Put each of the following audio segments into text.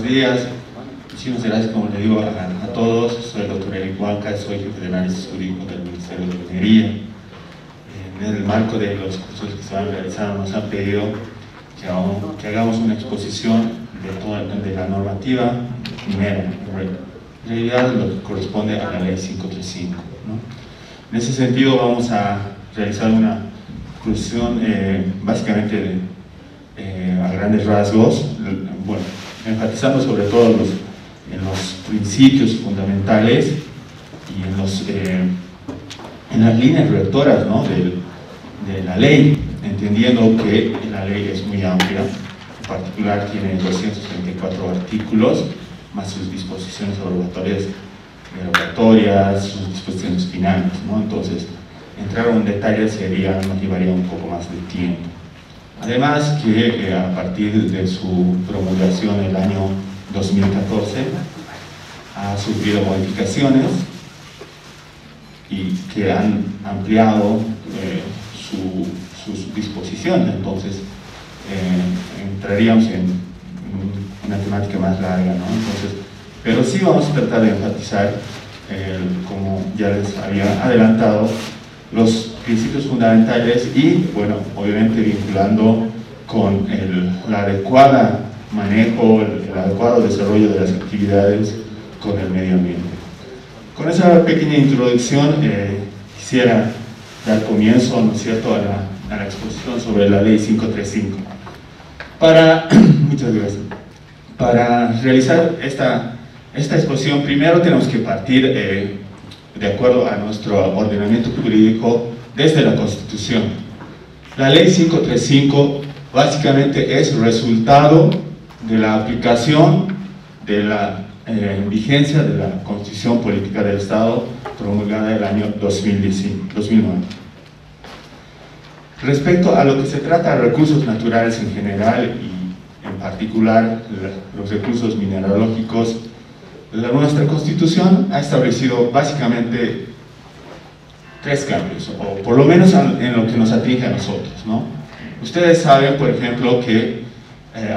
días. Muchísimas gracias, como le digo, a todos. Soy el doctor Eric Huanca, soy jefe de análisis jurídico del Ministerio de Minería. En el marco de los cursos que se van realizando, nos han pedido que hagamos una exposición de la normativa minera, en realidad lo que corresponde a la ley 535, ¿no? En ese sentido vamos a realizar una exposición básicamente a grandes rasgos, bueno, enfatizando sobre todo en los principios fundamentales y en las líneas rectoras, ¿no?, de la ley, entendiendo que la ley es muy amplia. En particular tiene 234 artículos, más sus disposiciones obligatorias, derogatorias, sus disposiciones finales, ¿no? Entonces, entrar en detalle nos llevaría un poco más de tiempo. Además que a partir de su promulgación en el año 2014 ha sufrido modificaciones y que han ampliado sus disposiciones. Entonces entraríamos en una temática más larga, ¿no? Entonces, pero sí vamos a tratar de enfatizar, como ya les había adelantado, los principios fundamentales y, bueno, obviamente vinculando con el adecuado manejo, el adecuado desarrollo de las actividades con el medio ambiente. Con esa pequeña introducción quisiera dar comienzo, ¿no es cierto?, a la exposición sobre la ley 535. Muchas gracias. Para realizar esta exposición, primero tenemos que partir de acuerdo a nuestro ordenamiento jurídico desde la Constitución. La ley 535 básicamente es resultado de la aplicación de la vigencia de la Constitución Política del Estado promulgada el año 2009. Respecto a lo que se trata de recursos naturales en general y en particular los recursos mineralógicos, nuestra Constitución ha establecido básicamente tres cambios, o por lo menos en lo que nos atinge a nosotros, ¿no? Ustedes saben, por ejemplo, que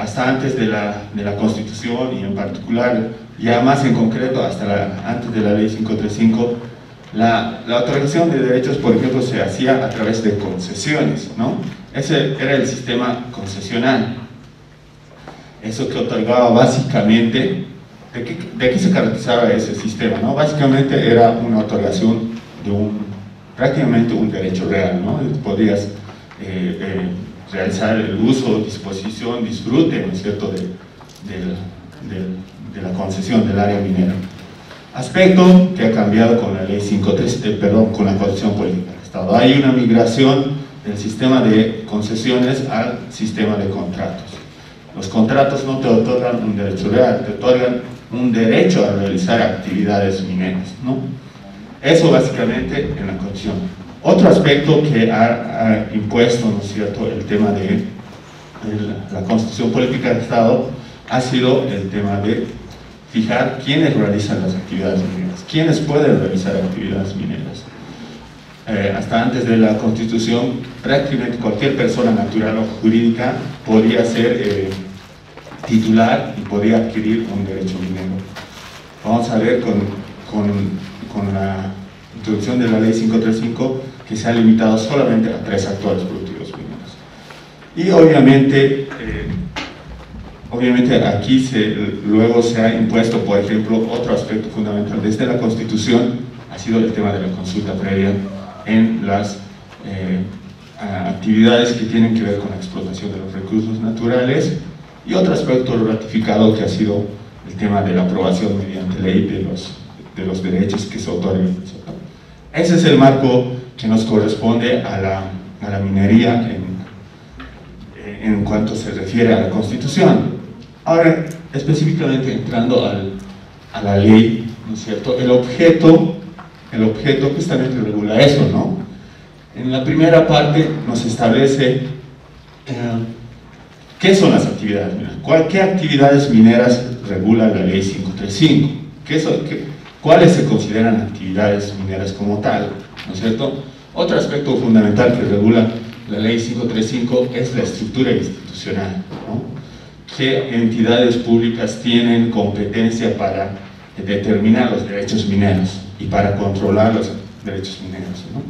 hasta antes de la Constitución y en particular, ya más en concreto, antes de la ley 535, la otorgación de derechos, por ejemplo, se hacía a través de concesiones, ¿no? Ese era el sistema concesional. Eso que otorgaba básicamente, ¿de qué se caracterizaba ese sistema, no? Básicamente era una otorgación de prácticamente un derecho real, ¿no? Podías realizar el uso, disposición, disfrute, ¿no es cierto?, de la concesión del área minera. Aspecto que ha cambiado con la ley 535, con la Constitución Política del Estado. Hay una migración del sistema de concesiones al sistema de contratos. Los contratos no te otorgan un derecho real, te otorgan un derecho a realizar actividades mineras, ¿no? Eso básicamente en la Constitución. Otro aspecto que ha impuesto, ¿no es cierto?, el tema de la Constitución Política del Estado ha sido el tema de fijar quiénes realizan las actividades mineras, quiénes pueden realizar actividades mineras. Hasta antes de la Constitución, prácticamente cualquier persona natural o jurídica podía ser titular y podía adquirir un derecho minero. Vamos a ver con la introducción de la ley 535 que se ha limitado solamente a 3 actores productivos mineros. Y obviamente aquí luego se ha impuesto, por ejemplo, otro aspecto fundamental desde la Constitución, ha sido el tema de la consulta previa en las actividades que tienen que ver con la explotación de los recursos naturales, y otro aspecto ratificado que ha sido el tema de la aprobación mediante ley de los derechos que se otorgan. Ese es el marco que nos corresponde a la minería en cuanto se refiere a la Constitución. Ahora, específicamente entrando a la ley, ¿no es cierto?, el objeto justamente regula eso, ¿no? En la primera parte nos establece ¿qué son las actividades mineras? ¿Qué actividades mineras regula la ley 535? ¿Cuáles se consideran actividades mineras como tal? ¿No es cierto? Otro aspecto fundamental que regula la ley 535 es la estructura institucional, ¿no? qué entidades públicas tienen competencia para determinar los derechos mineros y para controlar los derechos mineros, ¿no?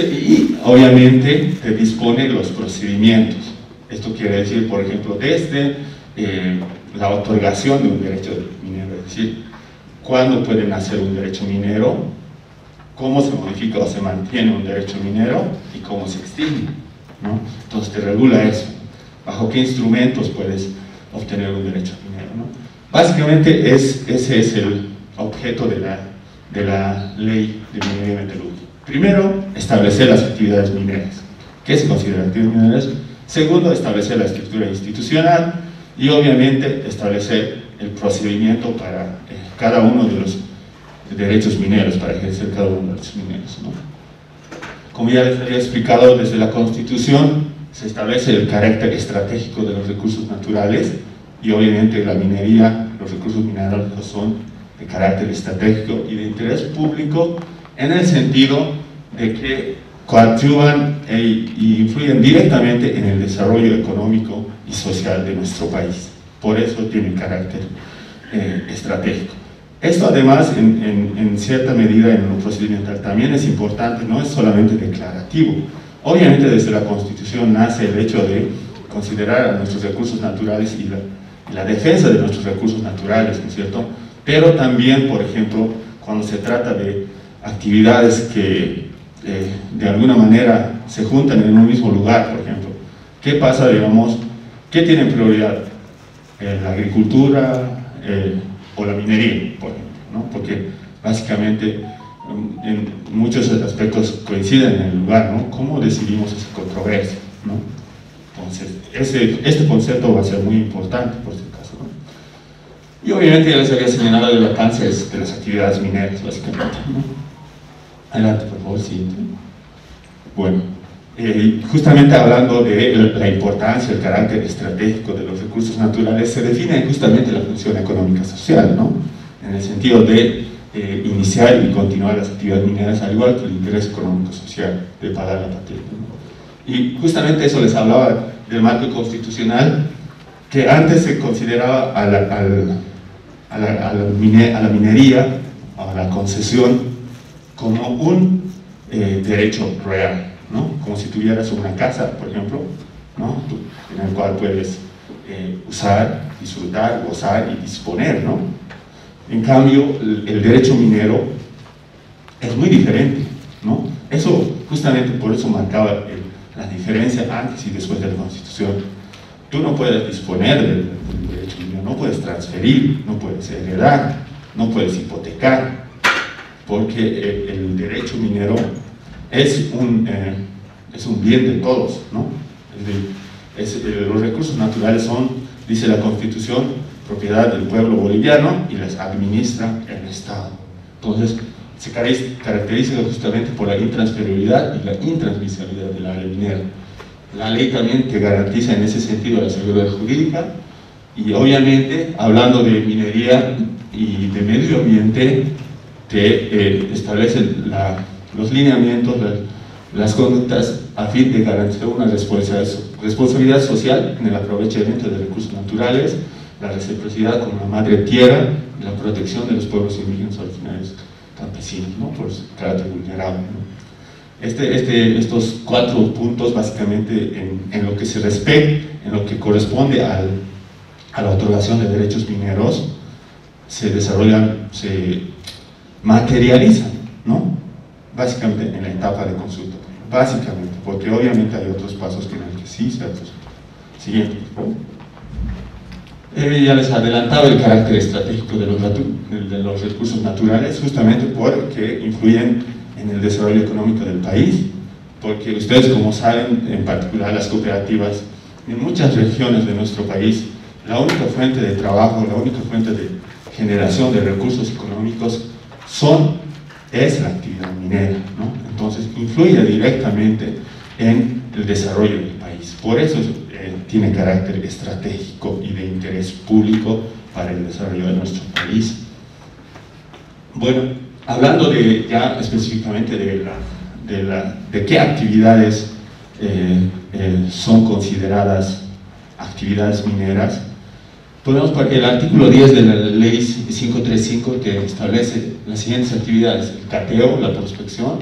Y obviamente te dispone los procedimientos. Esto quiere decir, por ejemplo, desde la otorgación de un derecho minero, es decir, cuándo pueden hacer un derecho minero, cómo se modifica o se mantiene un derecho minero y cómo se extingue, ¿no? Entonces te regula eso. Bajo qué instrumentos puedes obtener un derecho minero, ¿no? Básicamente ese es el objeto de la ley de minería y metalurgia. Primero, establecer las actividades mineras. ¿Qué se consideran actividades mineras? Segundo, establecer la estructura institucional y obviamente establecer el procedimiento para cada uno de los derechos mineros, para ejercer cada uno de los derechos mineros, ¿no? Como ya les había explicado, desde la Constitución se establece el carácter estratégico de los recursos naturales y obviamente la minería, los recursos minerales son de carácter estratégico y de interés público en el sentido de que coadyuvan e influyen directamente en el desarrollo económico y social de nuestro país. Por eso tiene carácter estratégico. Esto además, en cierta medida en lo procedimental también es importante, no es solamente declarativo. Obviamente desde la Constitución nace el hecho de considerar a nuestros recursos naturales y la defensa de nuestros recursos naturales, ¿no es cierto? Pero también, por ejemplo, cuando se trata de actividades que de alguna manera se juntan en un mismo lugar, por ejemplo, ¿qué pasa, digamos, qué tiene prioridad? La agricultura o la minería, por ejemplo, ¿no? Porque básicamente en muchos aspectos coinciden en el lugar, ¿no? ¿Cómo decidimos esa controversia, ¿no? Entonces, este concepto va a ser muy importante por este caso, ¿no? Y obviamente ya les había señalado la importancia de las actividades mineras, básicamente, ¿no? Adelante, por favor, siguiente. Bueno, justamente hablando de la importancia, el carácter estratégico de los recursos naturales, se define justamente la función económica social, ¿no? En el sentido de iniciar y continuar las actividades mineras, al igual que el interés económico social de pagar la patente, ¿no? Y justamente eso les hablaba del marco constitucional, que antes se consideraba a la minería, a la concesión, como un derecho real, ¿no? Como si tuvieras una casa, por ejemplo, ¿no? En el cual puedes usar, disfrutar, gozar y disponer, ¿no? En cambio, el derecho minero es muy diferente, ¿no? Eso, justamente por eso marcaba la diferencia antes y después de la Constitución. Tú no puedes disponer del derecho minero, no puedes transferir, no puedes heredar, no puedes hipotecar, porque el derecho minero es un bien de todos, ¿no? Los recursos naturales son, dice la Constitución, propiedad del pueblo boliviano y las administra el Estado. Entonces, se caracteriza justamente por la intransferibilidad y la intransmisibilidad del área minera. La ley también te garantiza en ese sentido la seguridad jurídica y obviamente, hablando de minería y de medio ambiente, te establecen los lineamientos, las conductas a fin de garantizar una responsabilidad social en el aprovechamiento de recursos naturales, la reciprocidad con la madre tierra y la protección de los pueblos indígenas originarios campesinos, ¿no? Por su carácter vulnerable, ¿no? Estos 4 puntos básicamente en lo que se respecta, en lo que corresponde a la otorgación de derechos mineros, se desarrollan, se materializan, ¿no? Básicamente en la etapa de consulta, básicamente, porque obviamente hay otros pasos que en el que sí se hacen. Siguiente, por favor. Ya les adelantaba el carácter estratégico de los recursos naturales, justamente porque influyen en el desarrollo económico del país, porque ustedes, como saben, en particular las cooperativas, en muchas regiones de nuestro país, la única fuente de trabajo, la única fuente de generación de recursos económicos es la actividad minera, ¿no? Entonces influye directamente en el desarrollo del país. Por eso tiene carácter estratégico y de interés público para el desarrollo de nuestro país. Bueno, hablando ya específicamente de qué actividades son consideradas actividades mineras, podemos partir el artículo 10 de la ley 535 que establece las siguientes actividades: el cateo, la prospección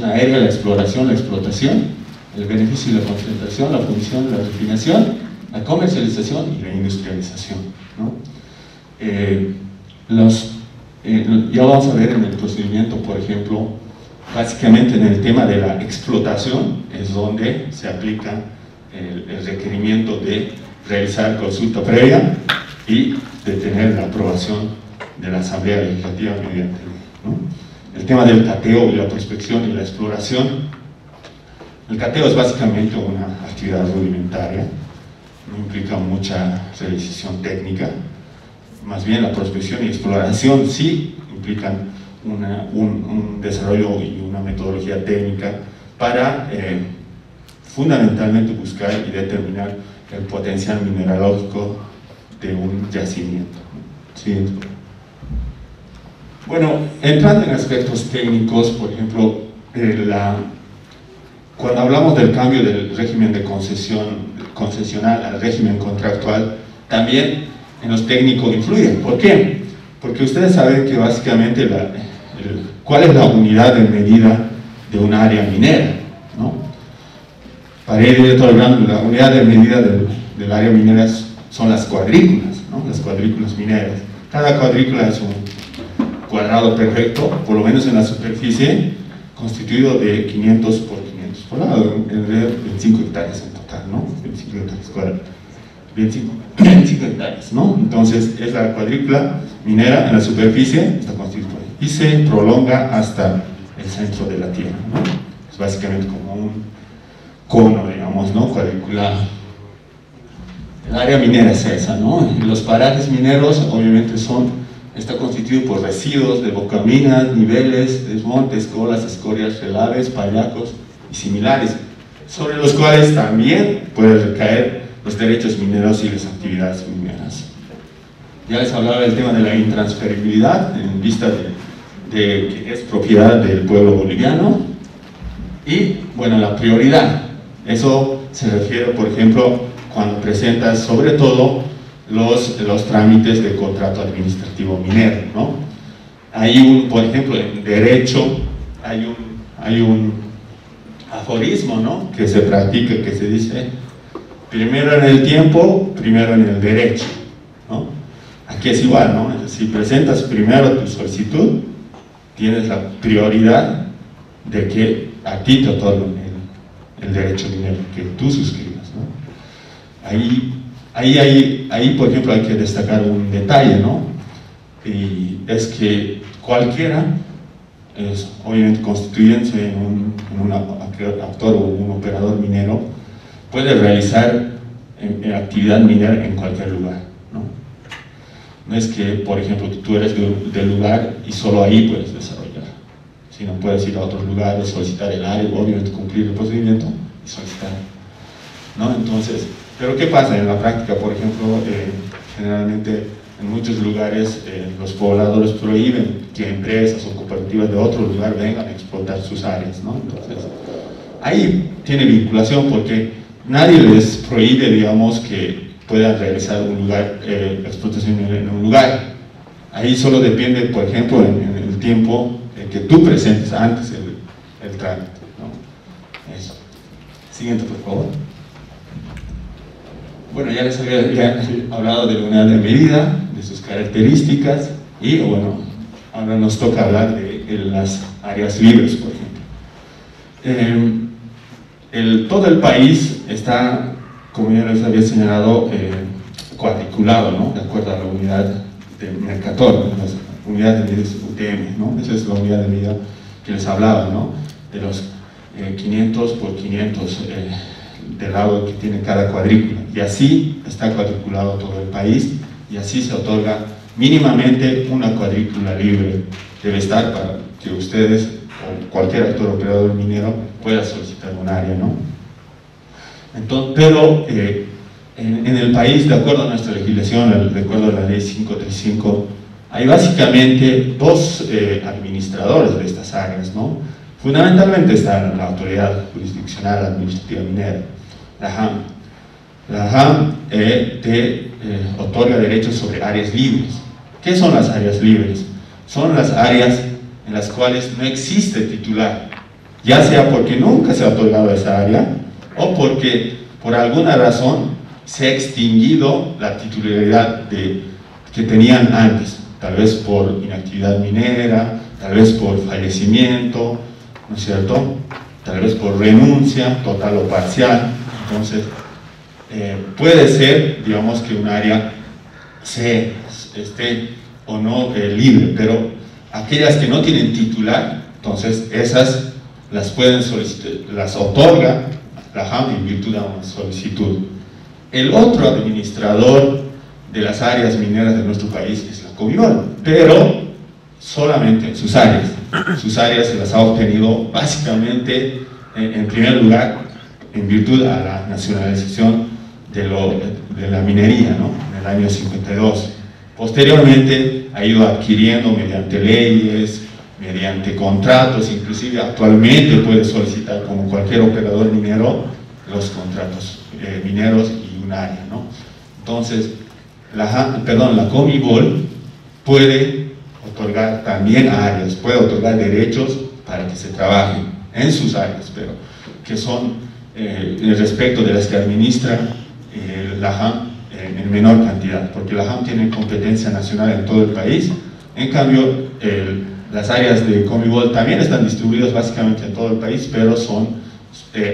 aérea, la exploración, la explotación, el beneficio y la concentración, la fundición, la refinación, la comercialización y la industrialización, ¿no? Ya vamos a ver en el procedimiento, por ejemplo, básicamente en el tema de la explotación es donde se aplica el requerimiento de realizar consulta previa y de tener la aprobación de la Asamblea Legislativa mediante ley, ¿no? El tema del cateo y la prospección y la exploración. El cateo es básicamente una actividad rudimentaria, no implica mucha realización técnica. Más bien la prospección y exploración sí implican un desarrollo y una metodología técnica para fundamentalmente buscar y determinar el potencial mineralógico de un yacimiento. Siguiente. Bueno, entrando en aspectos técnicos, por ejemplo, cuando hablamos del cambio del régimen de concesional al régimen contractual, también en los técnicos influye. ¿Por qué? Porque ustedes saben que básicamente cuál es la unidad de medida de un área minera, ¿no? Para ir directo al grano, la unidad de medida del área minera son las cuadrículas, ¿no? Las cuadrículas mineras. Cada cuadrícula es un cuadrado perfecto, por lo menos en la superficie, constituido de 500 por 500 por lado, en 25 hectáreas en total, ¿no? 25 hectáreas cuadradas. 25 hectáreas, ¿no? Entonces es la cuadrícula minera en la superficie, está constituida y se prolonga hasta el centro de la tierra, ¿no? Es básicamente como un cono, digamos, ¿no? Cuadrícula. El área minera es esa, ¿no? Y los parajes mineros obviamente está constituido por residuos de bocaminas, niveles, desmontes, colas, escorias, relaves, pallacos y similares, sobre los cuales también puede recaer los derechos mineros y las actividades mineras. Ya les hablaba del tema de la intransferibilidad en vista de que es propiedad del pueblo boliviano. Y bueno, la prioridad, eso se refiere, por ejemplo, cuando presentas sobre todo los trámites de contrato administrativo minero, ¿no? Por ejemplo, en derecho hay un aforismo, ¿no? Que se practica, que se dice: primero en el tiempo, primero en el derecho, ¿no? Aquí es igual, ¿no? Si presentas primero tu solicitud, tienes la prioridad de que a ti te otorguen el derecho minero, que tú suscribas, ¿no? Ahí, por ejemplo, hay que destacar un detalle, ¿no? Y es que cualquiera, obviamente constituyéndose en un actor o un operador minero, puede realizar actividad minera en cualquier lugar, ¿no? No es que, por ejemplo, tú eres del lugar y solo ahí puedes desarrollar, sino puedes ir a otros lugares, solicitar el área, obviamente cumplir el procedimiento y solicitar, ¿no? Entonces, pero ¿qué pasa en la práctica? Por ejemplo, generalmente en muchos lugares los pobladores prohíben que empresas o cooperativas de otro lugar vengan a explotar sus áreas, ¿no? Entonces, ahí tiene vinculación porque nadie les prohíbe, digamos, que puedan realizar explotación en un lugar. Ahí solo depende, por ejemplo, en el tiempo que tú presentes antes el trámite, ¿no? Eso. Siguiente, por favor. Bueno, ya les había hablado de la unidad de medida, de sus características, y bueno, ahora nos toca hablar de las áreas libres, por ejemplo. Todo el país está, como ya les había señalado, cuadriculado, ¿no? De acuerdo a la unidad de Mercator, la unidad de medida UTM, ¿no? Esa es la unidad de medida que les hablaba, ¿no? De los 500 por 500 del lado que tiene cada cuadrícula, y así está cuadriculado todo el país, y así se otorga mínimamente una cuadrícula libre. Debe estar para que ustedes o cualquier actor operador minero pueda solicitar un área, ¿no? Entonces, pero en el país, de acuerdo a nuestra legislación, de acuerdo a la ley 535, hay básicamente dos administradores de estas áreas, ¿no? Fundamentalmente está la autoridad jurisdiccional administrativa minera, la JAM. La JAM te otorga derechos sobre áreas libres. ¿Qué son las áreas libres? Son las áreas en las cuales no existe titular, ya sea porque nunca se ha otorgado esa área o porque por alguna razón se ha extinguido la titularidad que tenían antes, tal vez por inactividad minera, tal vez por fallecimiento, ¿no es cierto? Tal vez por renuncia total o parcial. Entonces, puede ser, digamos, que un área esté o no libre, pero aquellas que no tienen titular, entonces esas las pueden solicitar, las otorga la JAM en virtud de una solicitud. El otro administrador de las áreas mineras de nuestro país es la Comibol, pero solamente en sus áreas. Sus áreas se las ha obtenido básicamente, en primer lugar, en virtud a la nacionalización de la minería, ¿no? En el año 52. Posteriormente ha ido adquiriendo mediante leyes, mediante contratos, inclusive actualmente puede solicitar como cualquier operador minero los contratos mineros y un área, ¿no? Entonces, la Comibol puede otorgar también áreas, puede otorgar derechos para que se trabaje en sus áreas, pero que son respecto de las que administra la JAM en menor cantidad, porque la JAM tiene competencia nacional en todo el país. En cambio, las áreas de Comibol también están distribuidas básicamente en todo el país, pero son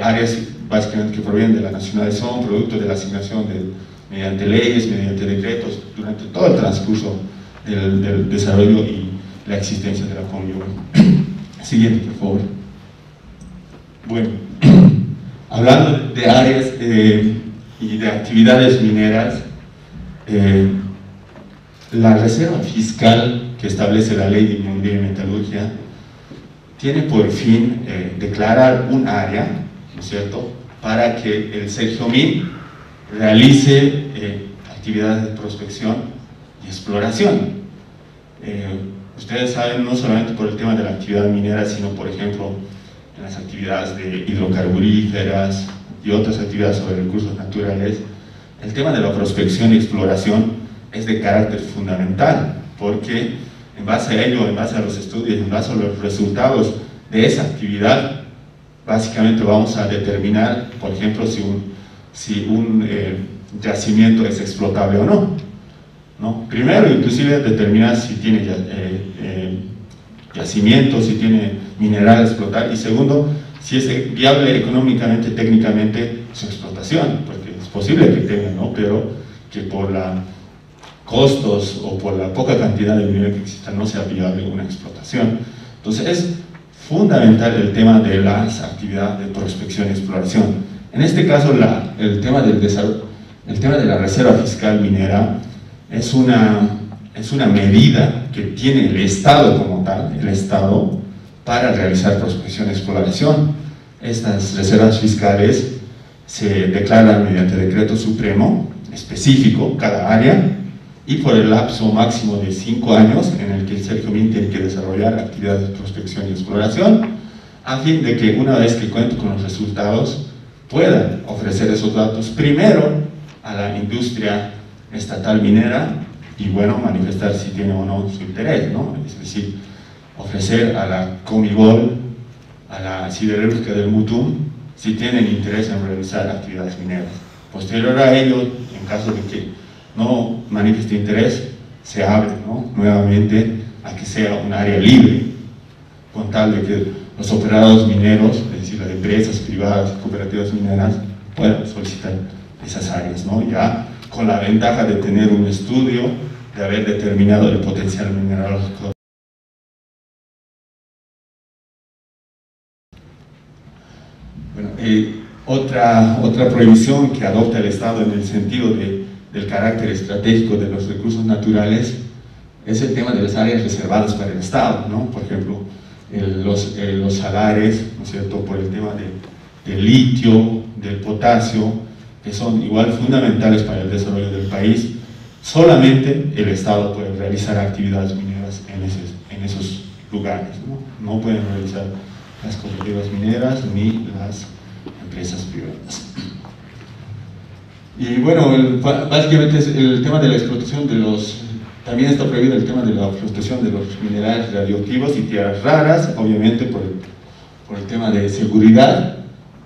áreas básicamente que provienen de la nacionalización, producto de la asignación mediante leyes, mediante decretos, durante todo el transcurso del desarrollo y la existencia de la Comibol. Siguiente, por favor. Bueno, hablando de áreas y de actividades mineras, la reserva fiscal que establece la ley de minería y metalurgia tiene por fin declarar un área, ¿no es cierto?, para que el Sergiomin realice actividades de prospección y exploración. Ustedes saben, no solamente por el tema de la actividad minera, sino por ejemplo en las actividades de hidrocarburíferas y otras actividades sobre recursos naturales, el tema de la prospección y exploración es de carácter fundamental, porque en base a ello, en base a los estudios, en base a los resultados de esa actividad, básicamente vamos a determinar, por ejemplo, si un yacimiento es explotable o no. Primero, inclusive, determinar si tiene yacimiento, si tiene mineral a explotar, y segundo, si es viable económicamente, técnicamente, su explotación, porque es posible que tenga, ¿no?, pero que por los costos o por la poca cantidad de mineral que exista no sea viable una explotación. Entonces es fundamental el tema de las actividades de prospección y exploración. En este caso, el tema de la reserva fiscal minera es una medida que tiene el Estado como tal, el Estado, para realizar prospección y exploración. Estas reservas fiscales se declaran mediante decreto supremo específico cada área y por el lapso máximo de 5 años en el que el Sergiomin tiene que desarrollar actividades de prospección y exploración, a fin de que una vez que cuente con los resultados puedan ofrecer esos datos primero a la industria estatal minera y bueno, manifestar si tiene o no su interés, ¿no? Es decir, ofrecer a la Comibol, a la siderúrgica del Mutum, si tienen interés en realizar actividades mineras. Posterior a ello, en caso de que no manifieste interés, se abre, ¿no?, nuevamente a que sea un área libre, con tal de que los operados mineros, es decir, las empresas privadas y cooperativas mineras, puedan solicitar esas áreas, ¿no?, ya con la ventaja de tener un estudio, de haber determinado el potencial mineralógico. Bueno, otra prohibición que adopta el Estado en el sentido del carácter estratégico de los recursos naturales es el tema de las áreas reservadas para el Estado, ¿no? Por ejemplo, los salares, ¿no es cierto?, por el tema del litio, del potasio, que son igual fundamentales para el desarrollo del país. Solamente el Estado puede realizar actividades mineras en esos lugares, ¿no? No pueden realizar las cooperativas mineras ni las empresas privadas. Y bueno, básicamente es el tema de la explotación de los... También está prohibido el tema de la explotación de los minerales radioactivos y tierras raras, obviamente por el tema de seguridad,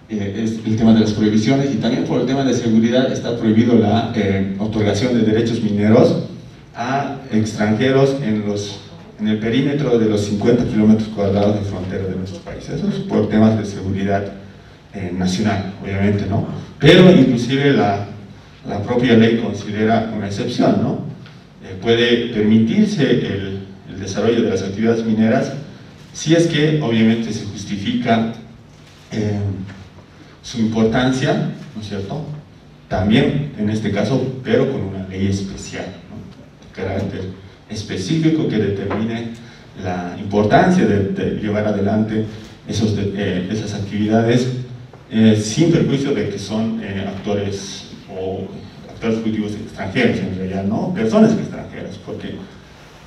es el tema de las prohibiciones, y también por el tema de seguridad está prohibido la otorgación de derechos mineros a extranjeros en el perímetro de los 50 kilómetros cuadrados de frontera de nuestros países. Eso es por temas de seguridad nacional, obviamente, ¿no? Pero inclusive la propia ley considera una excepción, ¿no? Puede permitirse el desarrollo de las actividades mineras si es que obviamente se justifica su importancia, ¿no es cierto? También en este caso, pero con una ley especial, ¿no? De carácter específico que determine la importancia de llevar adelante esas actividades sin perjuicio de que son actores productivos extranjeros, en realidad, ¿no? Personas extranjeras, porque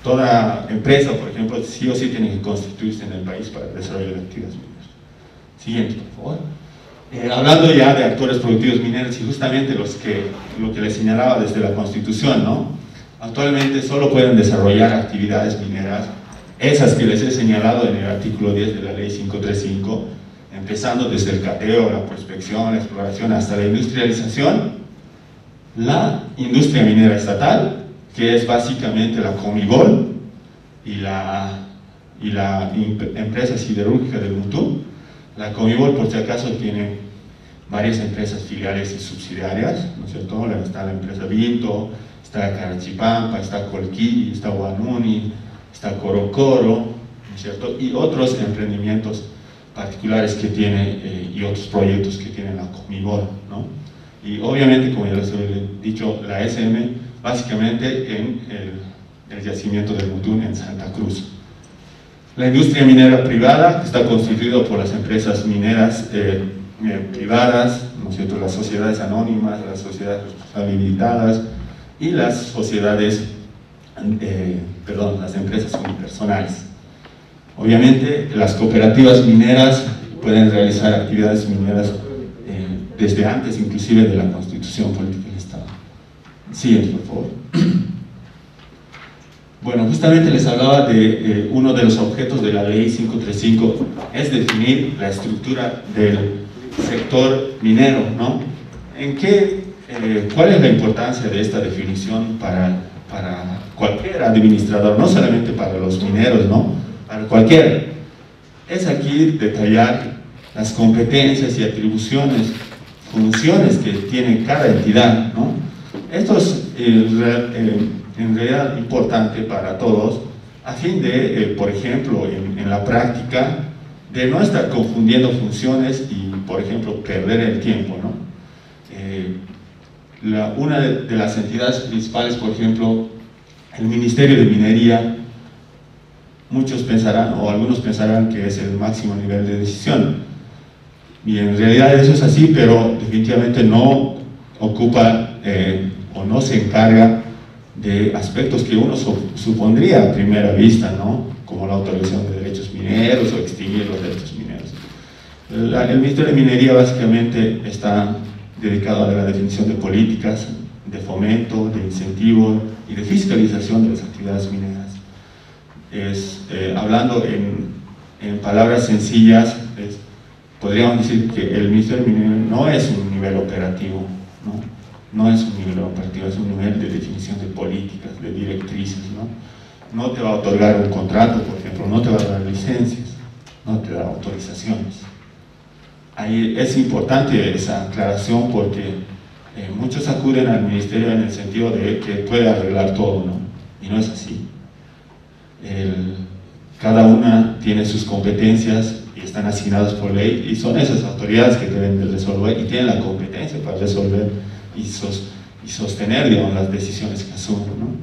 toda empresa, por ejemplo, sí o sí tiene que constituirse en el país para el desarrollo de actividades mineras. Siguiente, por favor. Hablando ya de actores productivos mineros y justamente lo que les señalaba desde la Constitución, ¿no? Actualmente solo pueden desarrollar actividades mineras, esas que les he señalado en el artículo 10 de la Ley 535, empezando desde el cateo, la prospección, la exploración, hasta la industrialización, la industria minera estatal, que es básicamente la Comibol y la empresa siderúrgica del Mutum. La Comibol, por si acaso, tiene varias empresas filiales y subsidiarias, ¿no es cierto? Está la empresa Vinto, está Carachipampa, está Colquilli, está Guanuni, está Corocoro, ¿no es cierto? Y otros emprendimientos particulares que tiene y otros proyectos que tiene la Comibol, ¿no? Y obviamente, como ya les he dicho, la SM básicamente en el yacimiento del Mutum en Santa Cruz. La industria minera privada, que está constituida por las empresas mineras privadas, ¿no es cierto?, las sociedades anónimas, las sociedades responsabilizadas y las sociedades, las empresas unipersonales. Obviamente, las cooperativas mineras pueden realizar actividades mineras desde antes, inclusive, de la Constitución Política del Estado. Siguiente, por favor. Bueno, justamente les hablaba de uno de los objetos de la Ley 535, es definir la estructura del sector minero, ¿no? ¿Cuál es la importancia de esta definición para cualquier administrador, no solamente para los mineros, ¿no? Para cualquiera? Es aquí detallar las competencias y atribuciones, funciones que tiene cada entidad, ¿no? Esto es en realidad importante para todos, a fin de, por ejemplo, en la práctica, de no estar confundiendo funciones y, por ejemplo, perder el tiempo, ¿no? Una de las entidades principales, por ejemplo, el Ministerio de Minería, muchos pensarán, o algunos pensarán que es el máximo nivel de decisión, y en realidad eso es así, pero definitivamente no ocupa o no se encarga de aspectos que uno supondría a primera vista, ¿no? Como la autorización de derechos mineros o extinguir los derechos mineros. El Ministerio de Minería básicamente está dedicado a la definición de políticas de fomento, de incentivo y de fiscalización de las actividades mineras. Hablando en palabras sencillas, podríamos decir que el Ministerio de Minería no es un nivel operativo, ¿no? No es un nivel operativo, es un nivel de definición de políticas, de directrices, ¿no? No te va a otorgar un contrato, por ejemplo, no te va a dar licencias, no te da autorizaciones. Ahí es importante esa aclaración porque muchos acuden al Ministerio en el sentido de que puede arreglar todo, ¿no? Y no es así. Cada una tiene sus competencias y están asignadas por ley, y son esas autoridades que deben de resolver y tienen la competencia para resolver y sostener, digamos, las decisiones que asumen, ¿no?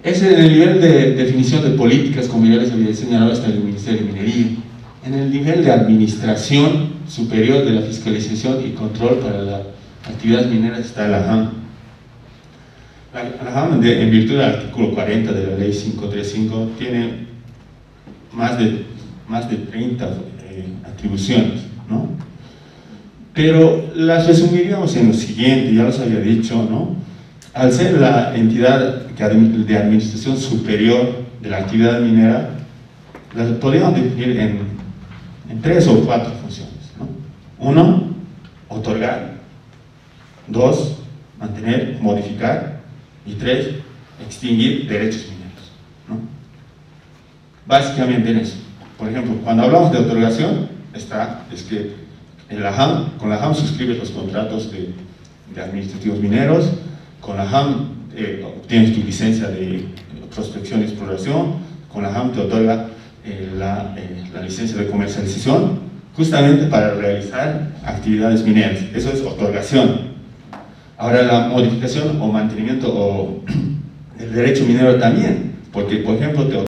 Ese en el nivel de definición de políticas, como ya les había señalado, está el Ministerio de Minería. En el nivel de administración superior de la fiscalización y control para las actividades mineras está la AHAM. La AHAM, en virtud del artículo 40 de la Ley 535, tiene más de 30 atribuciones, ¿no? Pero las resumiríamos en lo siguiente, ya los había dicho, ¿no? Al ser la entidad de administración superior de la actividad minera, las podríamos definir en 3 o 4 funciones, ¿no? 1, otorgar. 2, mantener, modificar. Y 3, extinguir derechos mineros, ¿no? Básicamente en eso. Por ejemplo, cuando hablamos de otorgación, es que con la JAM suscribes los contratos de administrativos mineros, con la JAM obtienes tu licencia de prospección y exploración, con la JAM te otorga la licencia de comercialización, justamente para realizar actividades mineras. Eso es otorgación. Ahora, la modificación o mantenimiento o el derecho minero también, porque, por ejemplo, te